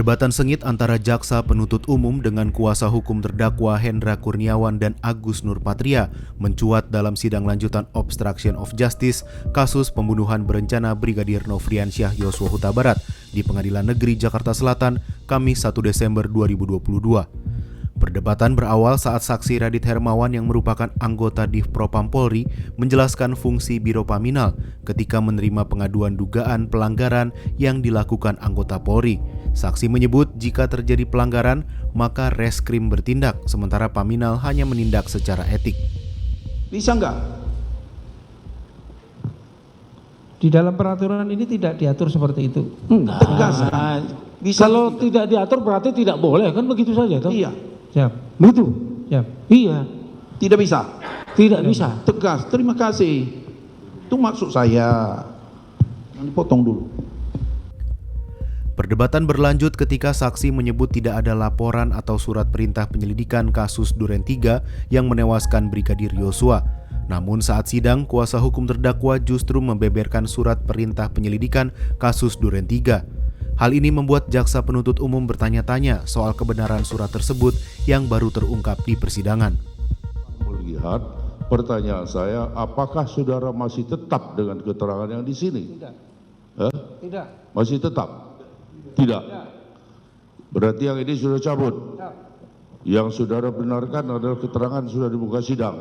Perdebatan sengit antara jaksa penuntut umum dengan kuasa hukum terdakwa Hendra Kurniawan dan Agus Nurpatria mencuat dalam sidang lanjutan obstruction of justice kasus pembunuhan berencana Brigadir Nofriansyah Yosua Huta Barat di Pengadilan Negeri Jakarta Selatan, Kamis 1 Desember 2022. Perdebatan berawal saat saksi Radit Hermawan yang merupakan anggota Div Propam Polri menjelaskan fungsi Biro Paminal ketika menerima pengaduan dugaan pelanggaran yang dilakukan anggota Polri. Saksi menyebut jika terjadi pelanggaran, maka Reskrim bertindak, sementara Paminal hanya menindak secara etik. Bisa nggak? Di dalam peraturan ini tidak diatur seperti itu. Enggak. Bisa Kalau gitu. tidak diatur berarti tidak boleh, kan begitu saja toh? Iya. Siap. Begitu. Siap. Iya. Tidak bisa. Tidak bisa. Tegas. Terima kasih. Itu maksud saya. Nanti potong dulu. Perdebatan berlanjut ketika saksi menyebut tidak ada laporan atau surat perintah penyelidikan kasus Duren 3 yang menewaskan Brigadir Yosua. Namun saat sidang, kuasa hukum terdakwa justru membeberkan surat perintah penyelidikan kasus Duren 3. Hal ini membuat jaksa penuntut umum bertanya-tanya soal kebenaran surat tersebut yang baru terungkap di persidangan. Melihat pertanyaan saya, apakah saudara masih tetap dengan keterangan yang di sini? Tidak. Tidak. Masih tetap? Tidak. Berarti yang ini sudah cabut. Yang saudara benarkan adalah keterangan sudah di muka sidang.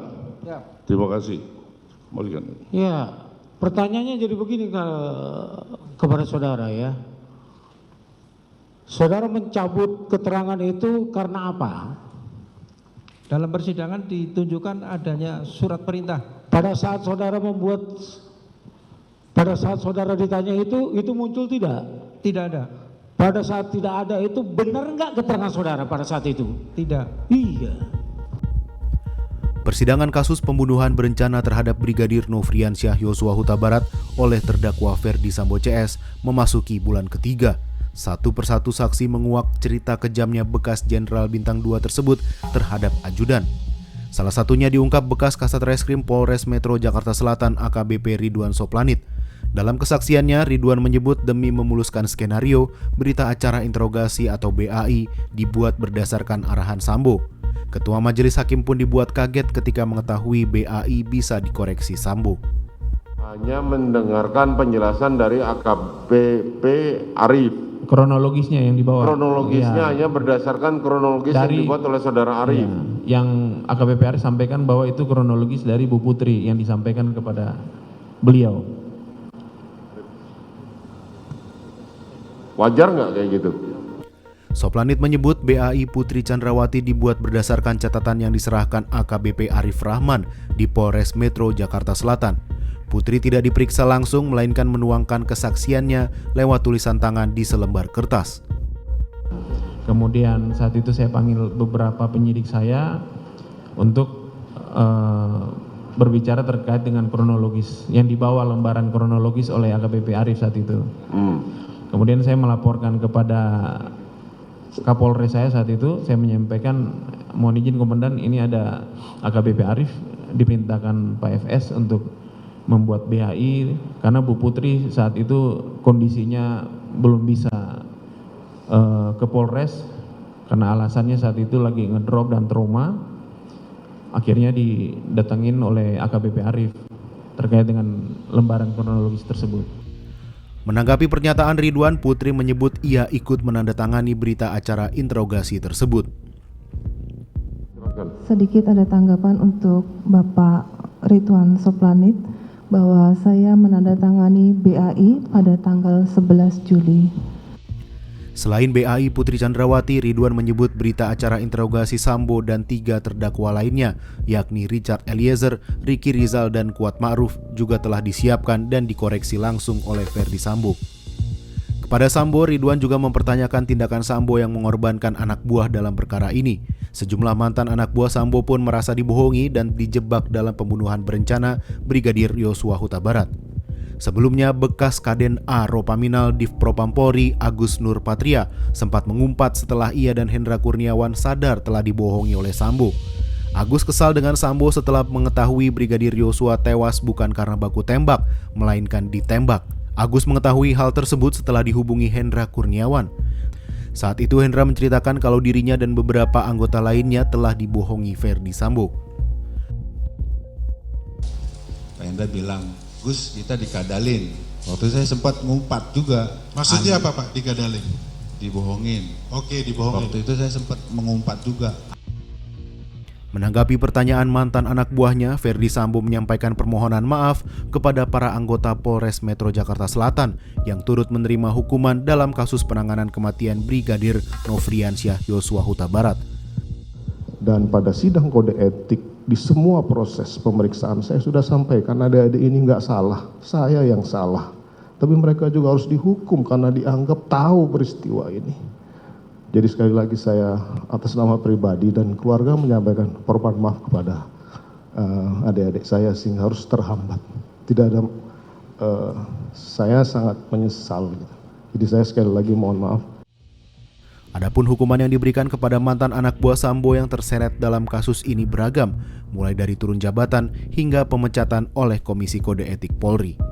Terima kasih. Malikan. Ya, pertanyaannya jadi begini kepada saudara ya. Saudara mencabut keterangan itu karena apa? Dalam persidangan ditunjukkan adanya surat perintah. Pada saat saudara ditanya itu muncul tidak? Tidak ada. Pada saat tidak ada itu benar nggak keterangan saudara pada saat itu? Tidak. Iya. Persidangan kasus pembunuhan berencana terhadap Brigadir Nofriansyah Yosua Huta Barat oleh terdakwa Ferdi Sambo CS memasuki bulan ketiga. Satu persatu saksi menguak cerita kejamnya bekas Jenderal Bintang 2 tersebut terhadap ajudan. Salah satunya diungkap bekas Kasat Reskrim Polres Metro Jakarta Selatan AKBP Ridwan Soplanit. Dalam kesaksiannya, Ridwan menyebut demi memuluskan skenario, berita acara interogasi atau BAI dibuat berdasarkan arahan Sambo. Ketua Majelis Hakim pun dibuat kaget ketika mengetahui BAI bisa dikoreksi Sambo. Hanya mendengarkan penjelasan dari AKBP Arif. Kronologisnya yang dibawa. Kronologisnya hanya berdasarkan kronologis yang dibuat oleh saudara Arif. Yang AKBP Arif sampaikan bahwa itu kronologis dari Bu Putri yang disampaikan kepada beliau. Wajar nggak kayak gitu? Soplanit menyebut BAI Putri Chandrawati dibuat berdasarkan catatan yang diserahkan AKBP Arif Rahman di Polres Metro Jakarta Selatan. Putri tidak diperiksa langsung melainkan menuangkan kesaksiannya lewat tulisan tangan di selembar kertas. Kemudian saat itu saya panggil beberapa penyidik saya untuk berbicara terkait dengan kronologis yang dibawa lembaran kronologis oleh AKBP Arif saat itu. Kemudian saya melaporkan kepada Kapolres saya saat itu, saya menyampaikan, mohon izin Komandan, ini ada AKBP Arif diperintahkan Pak FS untuk membuat BAI karena Bu Putri saat itu kondisinya belum bisa ke Polres karena alasannya saat itu lagi ngedrop dan trauma. Akhirnya didatangin oleh AKBP Arif terkait dengan lembaran kronologis tersebut. Menanggapi pernyataan Ridwan, Putri menyebut ia ikut menandatangani berita acara interogasi tersebut. Sedikit ada tanggapan untuk Bapak Ridwan Soplanit bahwa saya menandatangani BAI pada tanggal 11 Juli. Selain BAI Putri Chandrawati, Ridwan menyebut berita acara interogasi Sambo dan 3 terdakwa lainnya, yakni Richard Eliezer, Ricky Rizal, dan Kuat Ma'ruf juga telah disiapkan dan dikoreksi langsung oleh Ferdi Sambo. Kepada Sambo, Ridwan juga mempertanyakan tindakan Sambo yang mengorbankan anak buah dalam perkara ini. Sejumlah mantan anak buah Sambo pun merasa dibohongi dan dijebak dalam pembunuhan berencana Brigadir Yosua Huta Barat. Sebelumnya, bekas Kaden A Ropaminal Div Propam Polri Agus Nurpatria sempat mengumpat setelah ia dan Hendra Kurniawan sadar telah dibohongi oleh Sambo. Agus kesal dengan Sambo setelah mengetahui Brigadir Yosua tewas bukan karena baku tembak, melainkan ditembak. Agus mengetahui hal tersebut setelah dihubungi Hendra Kurniawan. Saat itu Hendra menceritakan kalau dirinya dan beberapa anggota lainnya telah dibohongi Verdi Sambo. Pak Hendra bilang, Gus kita dikadalin. Waktu saya sempat ngumpat juga. Maksudnya apa Pak dikadalin? Dibohongin. Oke, dibohongin. Waktu itu saya sempat mengumpat juga. Menanggapi pertanyaan mantan anak buahnya, Verdi Sambo menyampaikan permohonan maaf kepada para anggota Polres Metro Jakarta Selatan yang turut menerima hukuman dalam kasus penanganan kematian Brigadir Nofriansyah Yosua Huta Barat. Dan pada sidang kode etik di semua proses pemeriksaan saya sudah sampaikan adik-adik ini nggak salah, saya yang salah. Tapi mereka juga harus dihukum karena dianggap tahu peristiwa ini. Jadi sekali lagi saya atas nama pribadi dan keluarga menyampaikan permohonan maaf kepada adik-adik saya sehingga harus terhambat. Tidak ada, saya sangat menyesal. Jadi saya sekali lagi mohon maaf. Adapun hukuman yang diberikan kepada mantan anak buah Sambo yang terseret dalam kasus ini beragam, mulai dari turun jabatan hingga pemecatan oleh Komisi Kode Etik Polri.